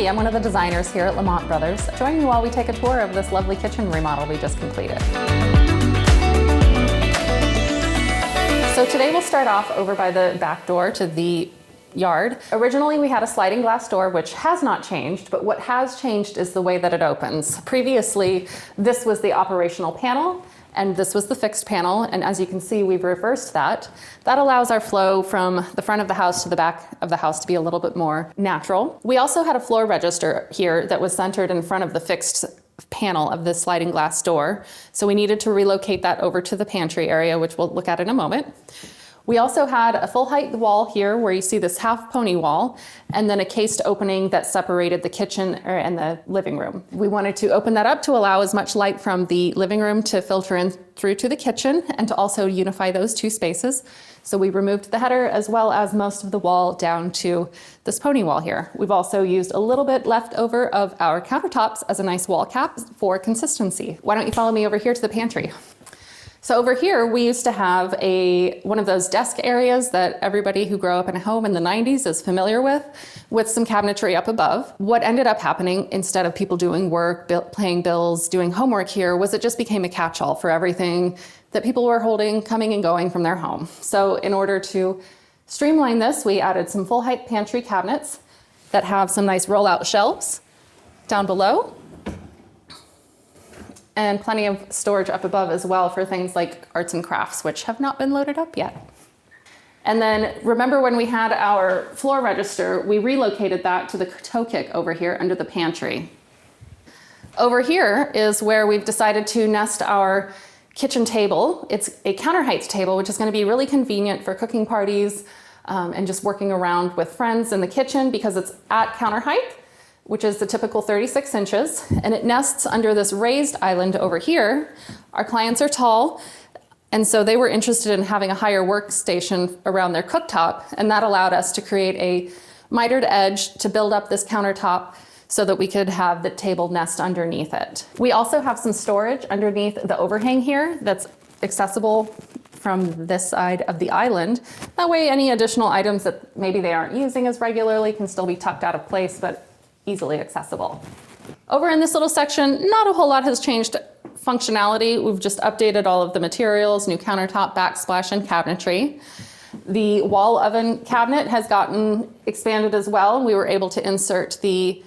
Nikki. I'm one of the designers here at Lamont Brothers. Join me while we take a tour of this lovely kitchen remodel we just completed. So today we'll start off over by the back door to the yard. Originally we had a sliding glass door, which has not changed, but what has changed is the way that it opens. Previously, this was the operational panel, and this was the fixed panel, and as you can see, we've reversed that. That allows our flow from the front of the house to the back of the house to be a little bit more natural. We also had a floor register here that was centered in front of the fixed panel of this sliding glass door, so we needed to relocate that over to the pantry area, which we'll look at in a moment. We also had a full height wall here where you see this half pony wall, and then a cased opening that separated the kitchen and the living room. We wanted to open that up to allow as much light from the living room to filter in through to the kitchen and to also unify those two spaces. So we removed the header as well as most of the wall down to this pony wall here. We've also used a little bit left over of our countertops as a nice wall cap for consistency. Why don't you follow me over here to the pantry? So over here, we used to have one of those desk areas that everybody who grew up in a home in the 90s is familiar with some cabinetry up above. What ended up happening, instead of people doing work, paying bills, doing homework here, was it just became a catch-all for everything that people were holding, coming and going from their home. So in order to streamline this, we added some full-height pantry cabinets that have some nice roll-out shelves down below, and plenty of storage up above as well for things like arts and crafts, which have not been loaded up yet. And then remember when we had our floor register, we relocated that to the toe kick over here under the pantry. Over here is where we've decided to nest our kitchen table. It's a counter height table, which is going to be really convenient for cooking parties and just working around with friends in the kitchen because it's at counter height, which is the typical 36 inches, and it nests under this raised island over here. Our clients are tall, and so they were interested in having a higher workstation around their cooktop, and that allowed us to create a mitered edge to build up this countertop so that we could have the table nest underneath it. We also have some storage underneath the overhang here that's accessible from this side of the island. That way any additional items that maybe they aren't using as regularly can still be tucked out of place, but easily accessible. Over in this little section, not a whole lot has changed functionality. We've just updated all of the materials, new countertop, backsplash, and cabinetry. The wall oven cabinet has gotten expanded as well. We were able to insert the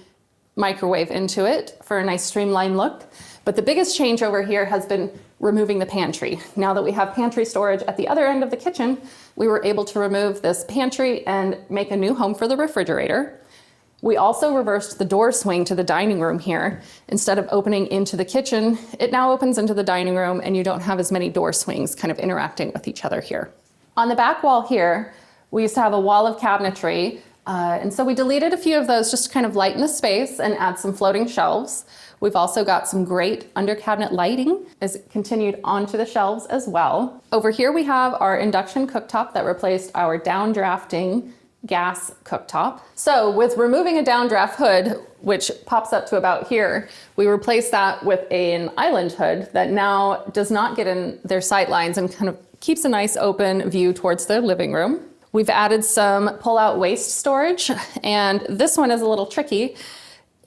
microwave into it for a nice streamlined look. But the biggest change over here has been removing the pantry. Now that we have pantry storage at the other end of the kitchen, we were able to remove this pantry and make a new home for the refrigerator. We also reversed the door swing to the dining room here. Instead of opening into the kitchen, it now opens into the dining room and you don't have as many door swings kind of interacting with each other here. On the back wall here, we used to have a wall of cabinetry, and so we deleted a few of those just to kind of lighten the space and add some floating shelves. We've also got some great under cabinet lighting as it continued onto the shelves as well. Over here we have our induction cooktop that replaced our downdrafting gas cooktop. So with removing a downdraft hood, which pops up to about here, we replaced that with an island hood that now does not get in their sight lines and kind of keeps a nice open view towards the living room. We've added some pull-out waste storage, and this one is a little tricky.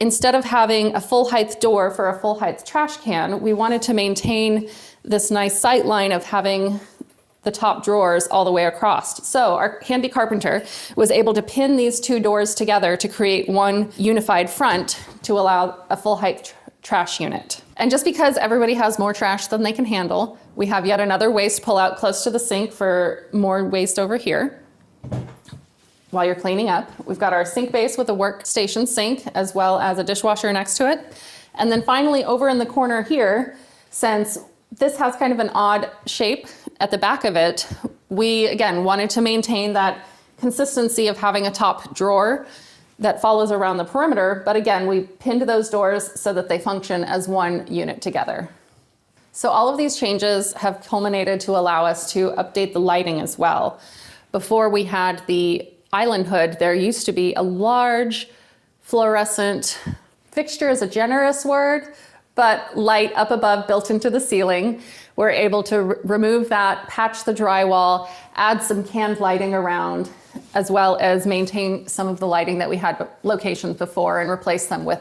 Instead of having a full height door for a full height trash can, we wanted to maintain this nice sight line of having the top drawers all the way across. So our handy carpenter was able to pin these two doors together to create one unified front to allow a full height trash unit. And just because everybody has more trash than they can handle, we have yet another waste pull out close to the sink for more waste over here. While you're cleaning up, we've got our sink base with a workstation sink as well as a dishwasher next to it. And then finally over in the corner here, since this has kind of an odd shape at the back of it, we again wanted to maintain that consistency of having a top drawer that follows around the perimeter, but again, we pinned those doors so that they function as one unit together. So all of these changes have culminated to allow us to update the lighting as well. Before we had the island hood, there used to be a large fluorescent fixture is a generous word, but light up above built into the ceiling. We're able to remove that, patch the drywall, add some canned lighting around, as well as maintain some of the lighting that we had locations before and replace them with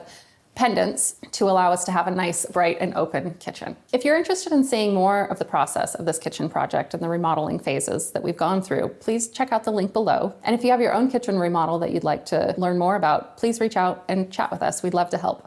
pendants to allow us to have a nice, bright, and open kitchen. If you're interested in seeing more of the process of this kitchen project and the remodeling phases that we've gone through, please check out the link below. And if you have your own kitchen remodel that you'd like to learn more about, please reach out and chat with us. We'd love to help.